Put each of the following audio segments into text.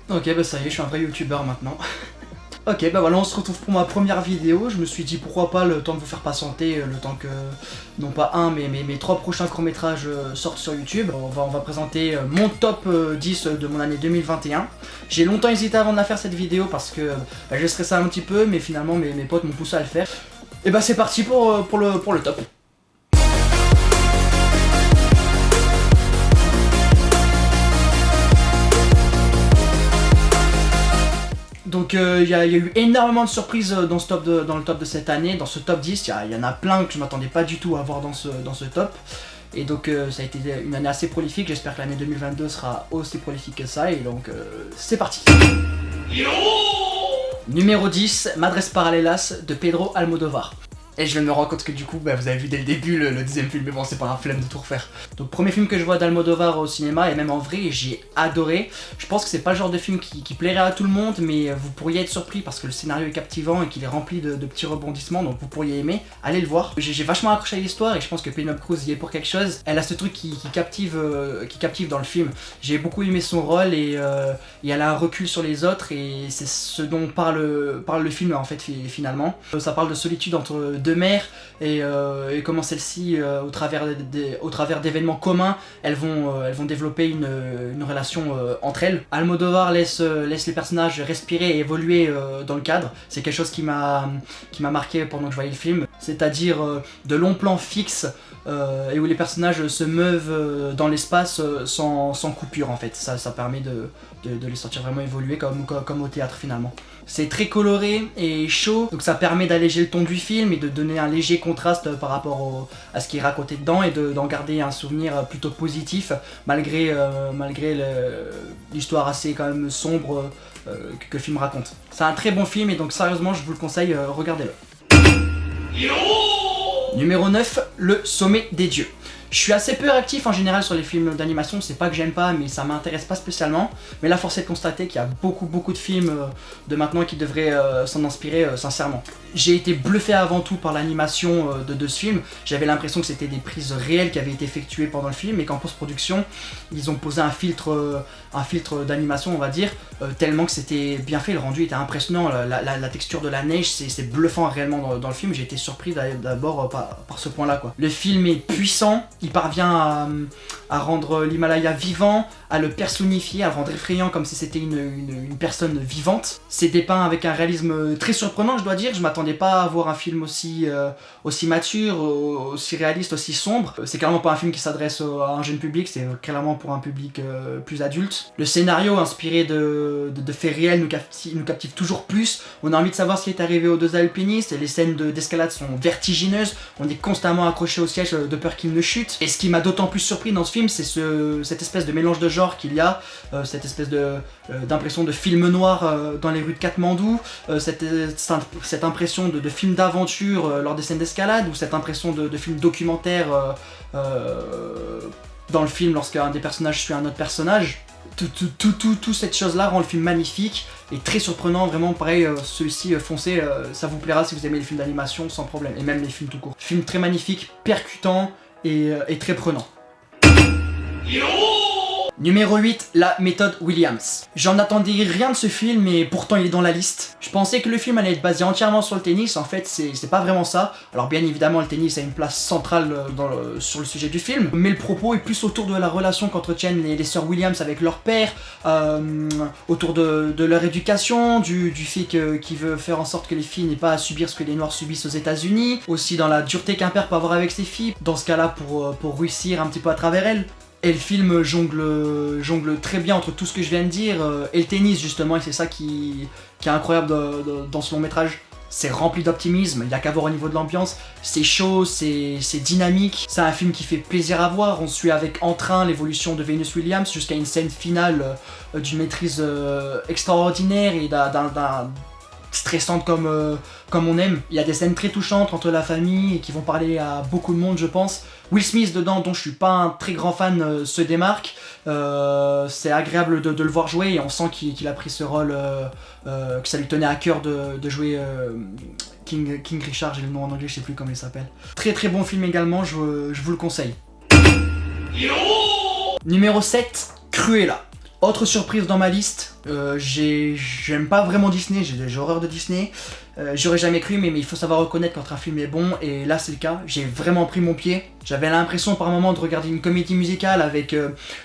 Ok, bah ça y est, je suis un vrai youtubeur maintenant. Ok, bah voilà, on se retrouve pour ma première vidéo. Je me suis dit pourquoi pas, le temps de vous faire patienter, le temps que, non pas un, mais mes 3 prochains courts-métrages sortent sur YouTube. On va présenter mon top 10 de mon année 2021. J'ai longtemps hésité avant de la faire cette vidéo parce que bah, je stressais un petit peu, mais finalement mes potes m'ont poussé à le faire. Et bah c'est parti pour le top. Donc il y a eu énormément de surprises dans le top de cette année, dans ce top 10, il y en a plein que je m'attendais pas du tout à voir dans ce top. Et donc ça a été une année assez prolifique, j'espère que l'année 2022 sera aussi prolifique que ça, et donc c'est parti. Numéro 10, Madres Paralelas de Pedro Almodóvar. Et je me rends compte que du coup, bah, vous avez vu dès le début le 10ème film, mais bon, c'est pas un flemme de tout refaire. Donc premier film que je vois d'Almodóvar au cinéma, et même en vrai, j'ai adoré. Je pense que c'est pas le genre de film qui plairait à tout le monde, mais vous pourriez être surpris parce que le scénario est captivant et qu'il est rempli de petits rebondissements, donc vous pourriez aimer. Allez le voir. J'ai vachement accroché à l'histoire et je pense que Penélope Cruz y est pour quelque chose. Elle a ce truc qui captive dans le film. J'ai beaucoup aimé son rôle et elle a un recul sur les autres, et c'est ce dont parle le film en fait finalement. Ça parle de solitude entre deux mères et comment celles-ci, au travers d'événements communs, elles vont développer une relation entre elles. Almodóvar laisse les personnages respirer et évoluer dans le cadre. C'est quelque chose qui m'a marqué pendant que je voyais le film, c'est-à-dire de longs plans fixes et où les personnages se meuvent dans l'espace sans coupure en fait. Ça permet de les sentir vraiment évoluer comme au théâtre finalement. C'est très coloré et chaud, donc ça permet d'alléger le ton du film et de donner un léger contraste par rapport à ce qui est raconté dedans, et d'en garder un souvenir plutôt positif malgré l'histoire assez quand même sombre que le film raconte. C'est un très bon film et donc sérieusement je vous le conseille, regardez-le. Numéro 9, Le Sommet des Dieux. Je suis assez peu réactif en général sur les films d'animation, c'est pas que j'aime pas, mais ça m'intéresse pas spécialement. Mais là, force est de constater qu'il y a beaucoup de films de maintenant qui devraient s'en inspirer sincèrement. J'ai été bluffé avant tout par l'animation de ce film. J'avais l'impression que c'était des prises réelles qui avaient été effectuées pendant le film, et qu'en post-production, ils ont posé un filtre d'animation, on va dire, tellement que c'était bien fait. Le rendu était impressionnant, la texture de la neige, c'est bluffant réellement dans le film. J'ai été surpris d'abord par ce point-là, quoi. Le film est puissant. Il parvient à rendre l'Himalaya vivant, à le personnifier, à le rendre effrayant comme si c'était une personne vivante. C'est dépeint avec un réalisme très surprenant, je dois dire. Je m'attendais pas à voir un film aussi mature, aussi réaliste, aussi sombre. C'est clairement pas un film qui s'adresse à un jeune public, c'est clairement pour un public plus adulte. Le scénario inspiré de faits réels nous captive toujours plus. On a envie de savoir ce qui est arrivé aux deux alpinistes, et les scènes d'escalade sont vertigineuses. On est constamment accroché au siège de peur qu'il ne chute. Et ce qui m'a d'autant plus surpris dans ce film, c'est cette espèce de mélange de genres qu'il y a, cette espèce d'impression de film noir dans les rues de Katmandou, cette impression de film d'aventure lors des scènes d'escalade, ou cette impression de film documentaire dans le film lorsqu'un des personnages suit un autre personnage. Toute cette chose-là rend le film magnifique et très surprenant, vraiment pareil, celui-ci foncez, ça vous plaira si vous aimez les films d'animation sans problème, et même les films tout court. Film très magnifique, percutant et très prenant. Numéro 8, La méthode Williams. J'en attendais rien de ce film, mais pourtant il est dans la liste. Je pensais que le film allait être basé entièrement sur le tennis, en fait c'est pas vraiment ça. Alors bien évidemment le tennis a une place centrale sur le sujet du film, mais le propos est plus autour de la relation qu'entretiennent les sœurs Williams avec leur père, autour de leur éducation, du fait qu'il veut faire en sorte que les filles n'aient pas à subir ce que les noirs subissent aux États-Unis, aussi dans la dureté qu'un père peut avoir avec ses filles, dans ce cas-là pour réussir un petit peu à travers elles. Et le film jongle très bien entre tout ce que je viens de dire et le tennis justement, et c'est ça qui est incroyable dans ce long métrage. C'est rempli d'optimisme, il n'y a qu'à voir au niveau de l'ambiance, c'est chaud, c'est dynamique, c'est un film qui fait plaisir à voir. On suit avec entrain l'évolution de Venus Williams jusqu'à une scène finale d'une maîtrise extraordinaire et d'un stressante comme on aime. Il y a des scènes très touchantes entre la famille et qui vont parler à beaucoup de monde, je pense. Will Smith dedans, dont je suis pas un très grand fan, se démarque. C'est agréable de le voir jouer, et on sent qu'il a pris ce rôle, que ça lui tenait à cœur de jouer King Richard, j'ai le nom en anglais, je sais plus comment il s'appelle. Très très bon film également, je vous le conseille. Numéro 7, Cruella. Autre surprise dans ma liste, j'aime pas vraiment Disney, j'ai horreur de Disney. J'aurais jamais cru, mais il faut savoir reconnaître quand un film est bon, et là c'est le cas. J'ai vraiment pris mon pied. J'avais l'impression par moment de regarder une comédie musicale avec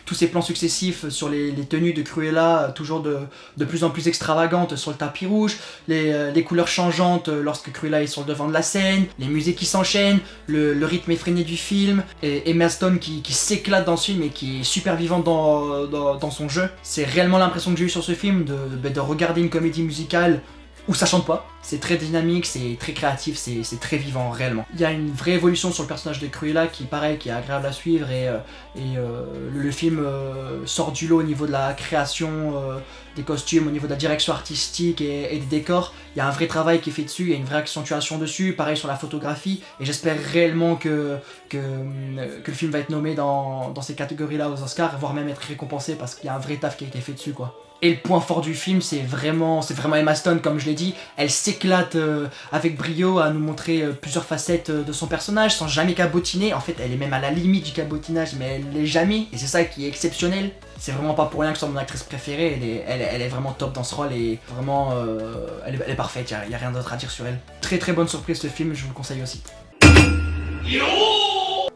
tous ces plans successifs sur les tenues de Cruella, toujours de plus en plus extravagantes sur le tapis rouge, les couleurs changeantes lorsque Cruella est sur le devant de la scène, les musiques qui s'enchaînent, le rythme effréné du film, et Emma Stone qui s'éclate dans ce film et qui est super vivante dans son jeu. C'est réellement l'impression que j'ai eu sur ce film de regarder une comédie musicale où ça chante pas. C'est très dynamique, c'est très créatif, c'est très vivant réellement. Il y a une vraie évolution sur le personnage de Cruella qui pareil, qui est agréable à suivre et le film sort du lot au niveau de la création des costumes, au niveau de la direction artistique et des décors. Il y a un vrai travail qui est fait dessus, il y a une vraie accentuation dessus, pareil sur la photographie, et j'espère réellement que le film va être nommé dans ces catégories-là aux Oscars, voire même être récompensé parce qu'il y a un vrai taf qui a été fait dessus quoi. Et le point fort du film, c'est vraiment Emma Stone, comme je l'ai dit. Elle s'éclate avec brio à nous montrer plusieurs facettes de son personnage sans jamais cabotiner. En fait, elle est même à la limite du cabotinage, mais elle l'est jamais. Et c'est ça qui est exceptionnel. C'est vraiment pas pour rien que c'est mon actrice préférée. Elle est vraiment top dans ce rôle et vraiment, elle est parfaite. Y a rien d'autre à dire sur elle. Très très bonne surprise ce film, je vous le conseille aussi.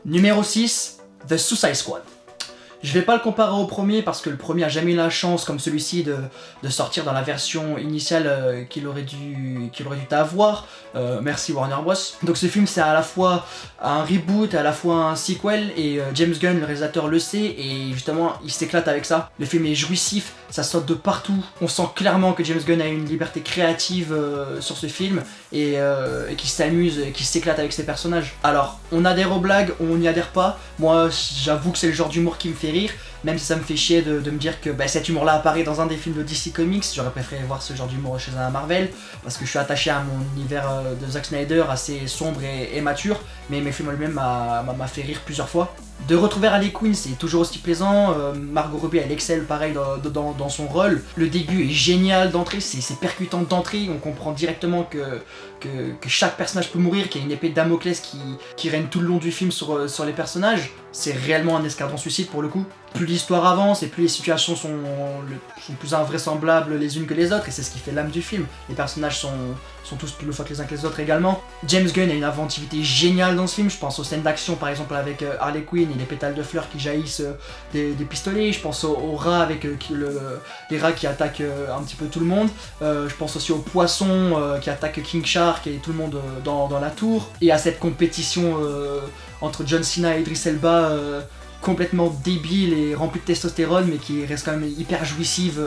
Numéro 6, The Suicide Squad. Je vais pas le comparer au premier parce que le premier a jamais eu la chance comme celui-ci de sortir dans la version initiale qu'il aurait dû avoir. Merci Warner Bros. Donc ce film c'est à la fois un reboot, à la fois un sequel et James Gunn, le réalisateur, le sait et justement il s'éclate avec ça. Le film est jouissif, ça saute de partout. On sent clairement que James Gunn a une liberté créative sur ce film et qu'il s'amuse, qu'il s'éclate avec ses personnages. Alors on adhère aux blagues, on n'y adhère pas. Moi j'avoue que c'est le genre d'humour qui me fait rire, même si ça me fait chier de me dire que cet humour là apparaît dans un des films de DC Comics. J'aurais préféré voir ce genre d'humour chez un Marvel parce que je suis attaché à mon univers de Zack Snyder assez sombre et mature, mais mes films eux-mêmes m'a fait rire plusieurs fois. De retrouver Harley Quinn c'est toujours aussi plaisant, Margot Robbie elle excelle pareil dans son rôle, le début est génial d'entrée, c'est percutant d'entrée, on comprend directement que chaque personnage peut mourir, qu'il y a une épée de Damoclès qui règne tout le long du film sur les personnages. C'est réellement un escadron suicide pour le coup. Plus l'histoire avance et plus les situations sont plus invraisemblables les unes que les autres, et c'est ce qui fait l'âme du film. Les personnages sont tous plus loufoques les uns que les autres également. James Gunn a une inventivité géniale dans ce film, je pense aux scènes d'action par exemple avec Harley Quinn et les pétales de fleurs qui jaillissent des pistolets, je pense aux rats avec les rats qui attaquent un petit peu tout le monde, je pense aussi aux poissons qui attaquent King Shark et tout le monde dans la tour, et à cette compétition entre John Cena et Idris Elba complètement débile et remplie de testostérone mais qui reste quand même hyper jouissive.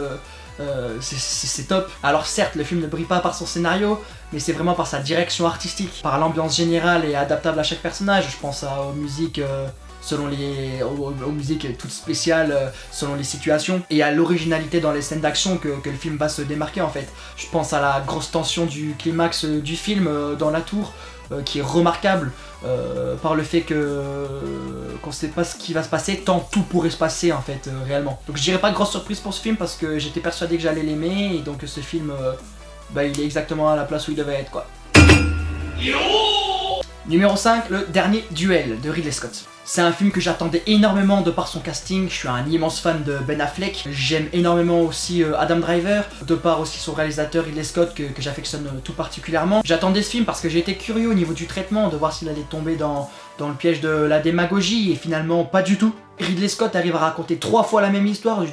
C'est top. Alors certes le film ne brille pas par son scénario, mais c'est vraiment par sa direction artistique, par l'ambiance générale et adaptable à chaque personnage. Je pense aux musiques aux musiques toutes spéciales selon les situations, et à l'originalité dans les scènes d'action que le film va se démarquer en fait. Je pense à la grosse tension du climax du film dans la tour, qui est remarquable par le fait qu'on sait pas ce qui va se passer, tant tout pourrait se passer en fait réellement. Donc je dirais pas grosse surprise pour ce film parce que j'étais persuadé que j'allais l'aimer, et donc ce film il est exactement à la place où il devait être quoi. Numéro 5, le dernier duel de Ridley Scott. C'est un film que j'attendais énormément de par son casting, je suis un immense fan de Ben Affleck, j'aime énormément aussi Adam Driver, de par aussi son réalisateur Ridley Scott que j'affectionne tout particulièrement. J'attendais ce film parce que j'étais curieux au niveau du traitement, de voir s'il allait tomber dans le piège de la démagogie, et finalement pas du tout. Ridley Scott arrive à raconter 3 fois la même histoire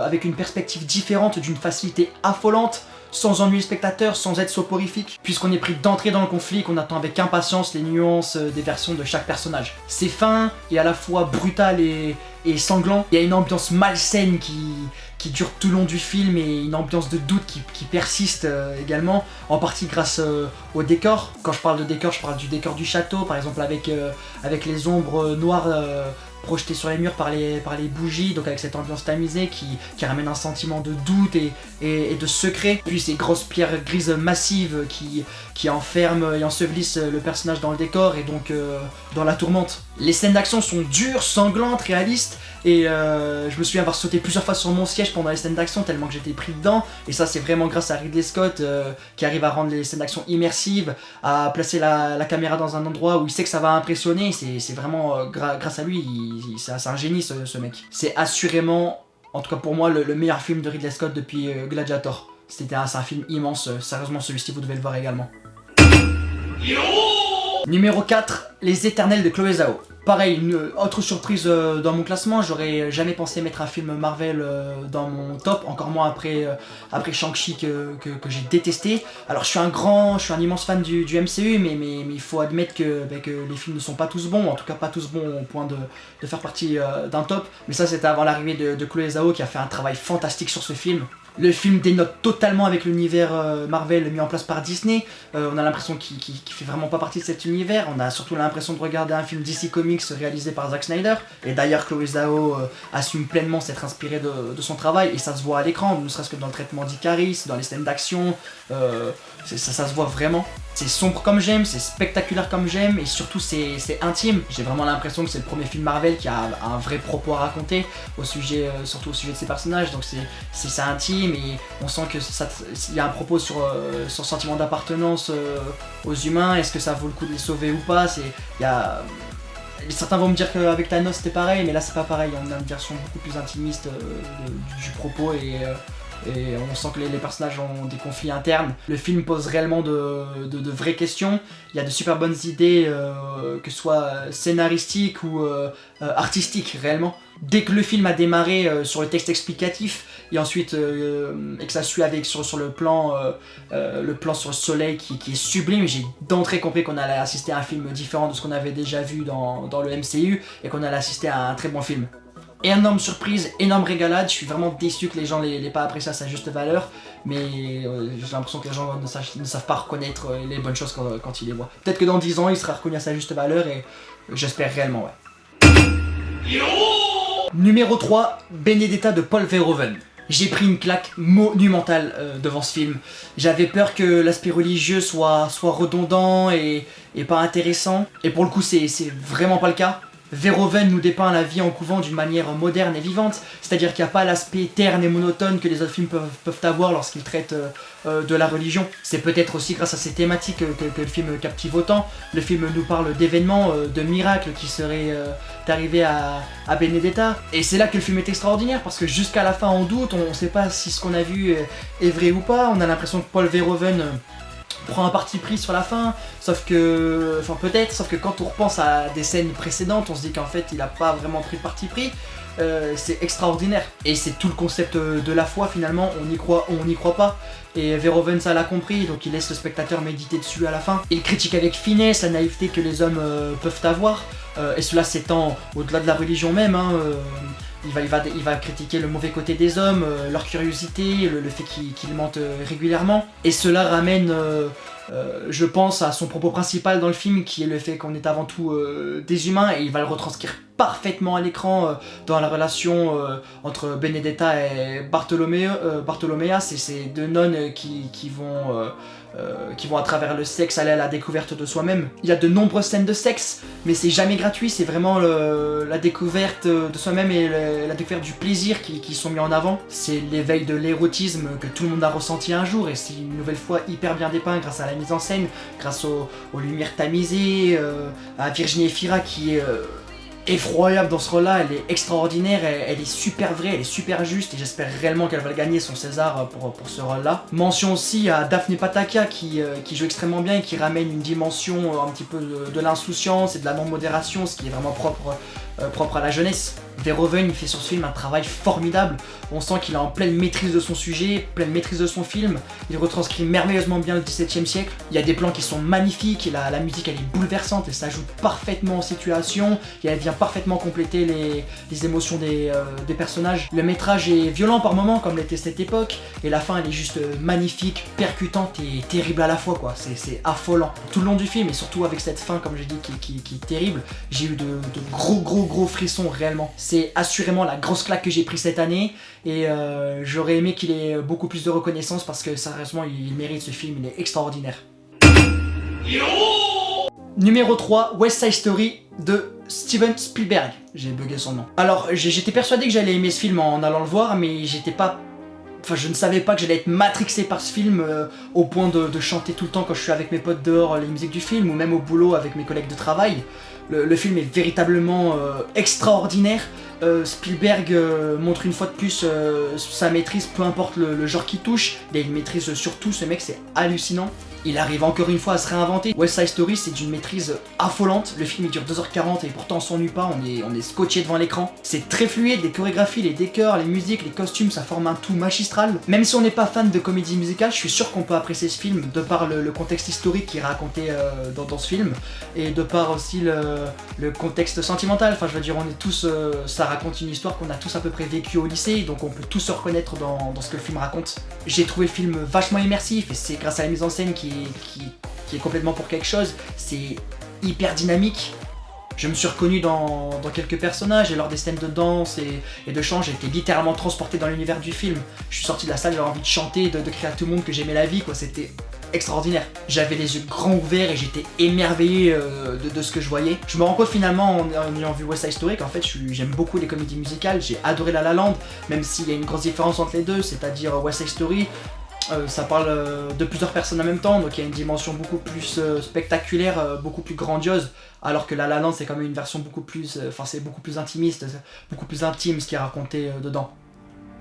avec une perspective différente, d'une facilité affolante, sans ennuyer le spectateur, sans être soporifique, puisqu'on est pris d'entrée dans le conflit, qu'on attend avec impatience les nuances des versions de chaque personnage. C'est fin et à la fois brutal et sanglant. Il y a une ambiance malsaine qui dure tout le long du film, et une ambiance de doute qui persiste également, en partie grâce au décor. Quand je parle de décor, je parle du décor du château, par exemple avec les ombres noires projetées sur les murs par les bougies, donc avec cette ambiance tamisée qui ramène un sentiment de doute et de secret. Puis ces grosses pierres grises massives qui enferment et ensevelissent le personnage dans le décor et donc dans la tourmente. Les scènes d'action sont dures, sanglantes, réalistes, et je me souviens avoir sauté plusieurs fois sur mon siège pendant les scènes d'action tellement que j'étais pris dedans, et ça c'est vraiment grâce à Ridley Scott qui arrive à rendre les scènes d'action immersives, à placer la caméra dans un endroit où il sait que ça va impressionner. C'est vraiment grâce à lui, c'est un génie ce mec. C'est assurément, en tout cas pour moi, le meilleur film de Ridley Scott depuis Gladiator. C'est un film immense, sérieusement celui-ci vous devez le voir également. Numéro 4, Les Éternels de Chloé Zhao. Pareil, une autre surprise dans mon classement, j'aurais jamais pensé mettre un film Marvel dans mon top, encore moins après Shang-Chi que j'ai détesté. Alors je suis un immense fan du MCU, mais il faut admettre que les films ne sont pas tous bons, en tout cas pas tous bons au point de faire partie d'un top. Mais ça c'était avant l'arrivée de Chloé Zhao qui a fait un travail fantastique sur ce film. Le film dénote totalement avec l'univers Marvel mis en place par Disney. On a l'impression qu'il fait vraiment pas partie de cet univers. On a surtout l'impression de regarder un film DC Comics réalisé par Zack Snyder. Et d'ailleurs, Chloé Zhao assume pleinement s'être inspirée de son travail. Et ça se voit à l'écran, ne serait-ce que dans le traitement d'Icaris, dans les scènes d'action. Ça se voit vraiment. C'est sombre comme j'aime, c'est spectaculaire comme j'aime, et surtout c'est intime. J'ai vraiment l'impression que c'est le premier film Marvel qui a un vrai propos à raconter, surtout au sujet de ses personnages, donc c'est intime, et on sent qu'il y a un propos sur le sentiment d'appartenance aux humains. Est-ce que ça vaut le coup de les sauver ou pas? Certains vont me dire qu'avec Thanos c'était pareil, mais là c'est pas pareil, on a une version beaucoup plus intimiste du propos, et on sent que les personnages ont des conflits internes. Le film pose réellement de vraies questions. Il y a de super bonnes idées, que ce soit scénaristiques ou artistiques réellement. Dès que le film a démarré sur le texte explicatif, et ensuite et que ça suit avec sur le plan sur le soleil qui est sublime, j'ai d'entrée compris qu'on allait assister à un film différent de ce qu'on avait déjà vu dans le MCU, et qu'on allait assister à un très bon film. Énorme surprise, énorme régalade, je suis vraiment déçu que les gens l'aient pas apprécié à sa juste valeur, mais j'ai l'impression que les gens ne savent pas reconnaître les bonnes choses quand ils les voient. Peut-être que dans 10 ans il sera reconnu à sa juste valeur, et j'espère réellement, ouais. Numéro 3, Benedetta de Paul Verhoeven. J'ai pris une claque monumentale devant ce film. J'avais peur que l'aspect religieux soit redondant et pas intéressant, et pour le coup c'est vraiment pas le cas. Verhoeven nous dépeint la vie en couvent d'une manière moderne et vivante, c'est-à-dire qu'il n'y a pas l'aspect terne et monotone que les autres films peuvent avoir lorsqu'ils traitent de la religion. C'est peut-être aussi grâce à ces thématiques que le film captive autant. Le film nous parle d'événements, de miracles qui seraient arrivés à Benedetta, et c'est là que le film est extraordinaire, parce que jusqu'à la fin on doute, on ne sait pas si ce qu'on a vu est vrai ou pas. On a l'impression que Paul Verhoeven prend un parti pris sur la fin, sauf que quand on repense à des scènes précédentes, on se dit qu'en fait il a pas vraiment pris de parti pris. C'est extraordinaire, et c'est tout le concept de la foi finalement, on y croit ou on n'y croit pas, et Verhoeven ça l'a compris, donc il laisse le spectateur méditer dessus à la fin. Il critique avec finesse la naïveté que les hommes peuvent avoir, et cela s'étend au-delà de la religion même, hein. Il va critiquer le mauvais côté des hommes, leur curiosité, le fait qu'ils mentent régulièrement. Et cela ramène, je pense, à son propos principal dans le film, qui est le fait qu'on est avant tout des humains, et il va le retranscrire parfaitement à l'écran dans la relation entre Benedetta et Bartolomea. C'est ces deux nonnes qui vont à travers le sexe aller à la découverte de soi-même. Il y a de nombreuses scènes de sexe, mais c'est jamais gratuit, c'est vraiment la découverte de soi-même et la découverte du plaisir qui sont mis en avant. C'est l'éveil de l'érotisme que tout le monde a ressenti un jour, et c'est une nouvelle fois hyper bien dépeint grâce à la mise en scène, grâce aux lumières tamisées, à Virginie Efira qui est effroyable dans ce rôle-là, elle est extraordinaire, elle est super vraie, elle est super juste, et j'espère réellement qu'elle va gagner son César pour ce rôle-là. Mention aussi à Daphne Pataki qui joue extrêmement bien et qui ramène une dimension un petit peu de l'insouciance et de la non-modération, ce qui est vraiment propre à la jeunesse. Verhoeven, il fait sur ce film un travail formidable. On sent qu'il est en pleine maîtrise de son sujet, pleine maîtrise de son film. Il retranscrit merveilleusement bien le XVIIe siècle. Il y a des plans qui sont magnifiques, et la musique elle est bouleversante, elle s'ajoute parfaitement en situation, et elle vient parfaitement compléter les émotions des personnages. Le métrage est violent par moments, comme l'était cette époque, et la fin elle est juste magnifique, percutante et terrible à la fois, quoi. C'est affolant. Tout le long du film, et surtout avec cette fin, comme j'ai dit, qui est terrible, j'ai eu de gros frissons réellement. C'est assurément la grosse claque que j'ai pris cette année, et j'aurais aimé qu'il ait beaucoup plus de reconnaissance, parce que sérieusement il mérite ce film, il est extraordinaire. Numéro 3, West Side Story de Steven Spielberg. J'ai bugué son nom. Alors j'étais persuadé que j'allais aimer ce film en allant le voir, mais j'étais pas Enfin, je ne savais pas que j'allais être matrixé par ce film au point de chanter tout le temps quand je suis avec mes potes dehors les musiques du film, ou même au boulot avec mes collègues de travail. Le film est véritablement extraordinaire. Spielberg montre une fois de plus sa maîtrise, peu importe le genre qu'il touche. Il maîtrise surtout, ce mec, c'est hallucinant. Il arrive encore une fois à se réinventer. West Side Story, c'est d'une maîtrise affolante. Le film il dure 2h40 et pourtant on s'ennuie pas, on est scotché devant l'écran. C'est très fluide, les chorégraphies, les décors, les musiques, les costumes, ça forme un tout magistral. Même si on n'est pas fan de comédie musicale, je suis sûr qu'on peut apprécier ce film de par le contexte historique qui est raconté dans ce film, et de par aussi le contexte sentimental. Enfin, je veux dire, on est tous, ça raconte une histoire qu'on a tous à peu près vécue au lycée, donc on peut tous se reconnaître dans ce que le film raconte. J'ai trouvé le film vachement immersif, et c'est grâce à la mise en scène qui est complètement pour quelque chose. C'est hyper dynamique. Je me suis reconnu dans quelques personnages, et lors des scènes de danse et de chant, j'ai été littéralement transporté dans l'univers du film. Je suis sorti de la salle, j'avais envie de chanter, de crier à tout le monde que j'aimais la vie, quoi. C'était extraordinaire. J'avais les yeux grands ouverts et j'étais émerveillé de ce que je voyais. Je me rends compte finalement en ayant vu West Side Story qu'en fait j'aime beaucoup les comédies musicales. J'ai adoré La La Land, même s'il y a une grosse différence entre les deux, c'est-à-dire West Side Story, ça parle de plusieurs personnes en même temps, donc il y a une dimension beaucoup plus spectaculaire, beaucoup plus grandiose, alors que La La Land c'est quand même une version beaucoup plus, c'est beaucoup plus intimiste, beaucoup plus intime ce qui est raconté dedans.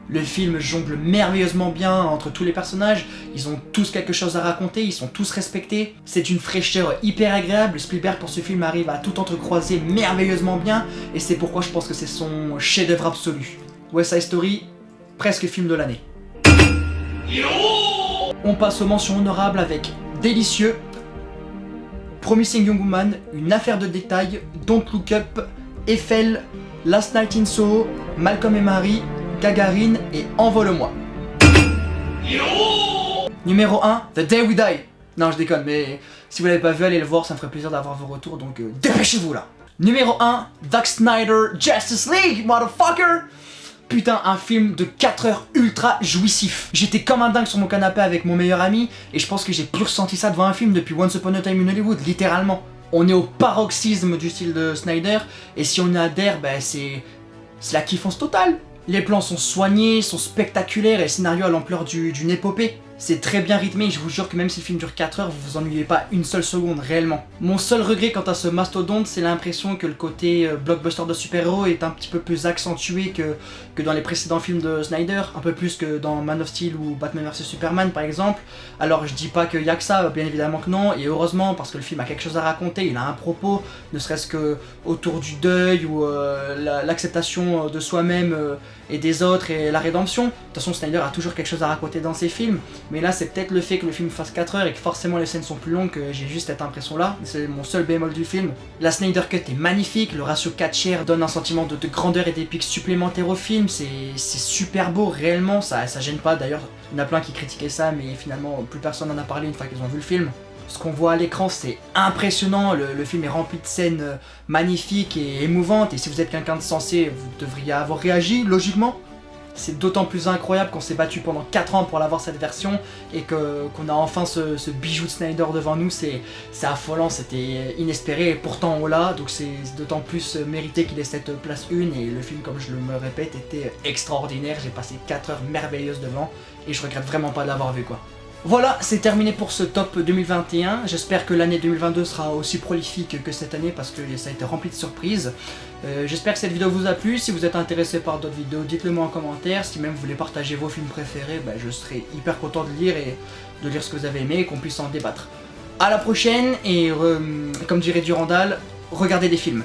Le film jongle merveilleusement bien entre tous les personnages, ils ont tous quelque chose à raconter, ils sont tous respectés. C'est une fraîcheur hyper agréable, Spielberg pour ce film arrive à tout entrecroiser merveilleusement bien, et c'est pourquoi je pense que c'est son chef-d'œuvre absolu. West Side Story, presque film de l'année. On passe aux mentions honorables avec Délicieux, Promising Young Woman, Une affaire de détail, Don't Look Up, Eiffel, Last Night in Soho, Malcolm et Marie, Gagarine et Envole-moi. Numéro 1, The Day We Die. Non, je déconne, mais si vous l'avez pas vu, allez le voir, ça me ferait plaisir d'avoir vos retours, donc dépêchez-vous là. Numéro 1, Zack Snyder, Justice League, motherfucker. Putain, un film de 4 heures ultra jouissif. J'étais comme un dingue sur mon canapé avec mon meilleur ami, et je pense que j'ai plus ressenti ça devant un film depuis Once Upon a Time in Hollywood, littéralement. On est au paroxysme du style de Snyder, et si on y adhère, c'est la kiffance totale. Les plans sont soignés, sont spectaculaires, et le scénario a l'ampleur d'une épopée. C'est très bien rythmé, et je vous jure que même si le film dure 4 heures, vous vous ennuyez pas une seule seconde, réellement. Mon seul regret quant à ce mastodonte, c'est l'impression que le côté blockbuster de super-héros est un petit peu plus accentué que dans les précédents films de Snyder, un peu plus que dans Man of Steel ou Batman vs Superman par exemple. Alors je dis pas qu'il y a que ça, bien évidemment que non, et heureusement, parce que le film a quelque chose à raconter, il a un propos, ne serait-ce que autour du deuil ou l'acceptation de soi-même et des autres et la rédemption. De toute façon, Snyder a toujours quelque chose à raconter dans ses films, mais là c'est peut-être le fait que le film fasse 4 heures et que forcément les scènes sont plus longues que j'ai juste cette impression là, c'est mon seul bémol du film. La Snyder Cut est magnifique, le ratio 4/3 donne un sentiment de grandeur et d'épique supplémentaire au film, c'est super beau réellement, ça gêne pas. D'ailleurs il y en a plein qui critiquaient ça, mais finalement plus personne n'en a parlé une fois qu'ils ont vu le film. Ce qu'on voit à l'écran c'est impressionnant, le film est rempli de scènes magnifiques et émouvantes, et si vous êtes quelqu'un de sensé, vous devriez avoir réagi logiquement. C'est d'autant plus incroyable qu'on s'est battu pendant 4 ans pour l'avoir cette version, et qu'on a enfin ce bijou de Snyder devant nous, c'est affolant, c'était inespéré, et pourtant on l'a, donc c'est d'autant plus mérité qu'il ait cette place 1, et le film, comme je le me répète, était extraordinaire, j'ai passé 4 heures merveilleuses devant, et je regrette vraiment pas de l'avoir vu quoi. Voilà, c'est terminé pour ce top 2021, j'espère que l'année 2022 sera aussi prolifique que cette année parce que ça a été rempli de surprises. J'espère que cette vidéo vous a plu, si vous êtes intéressé par d'autres vidéos, dites-le moi en commentaire, si même vous voulez partager vos films préférés, je serai hyper content de lire et de lire ce que vous avez aimé et qu'on puisse en débattre. A la prochaine, et comme dirait Durandal, regardez des films.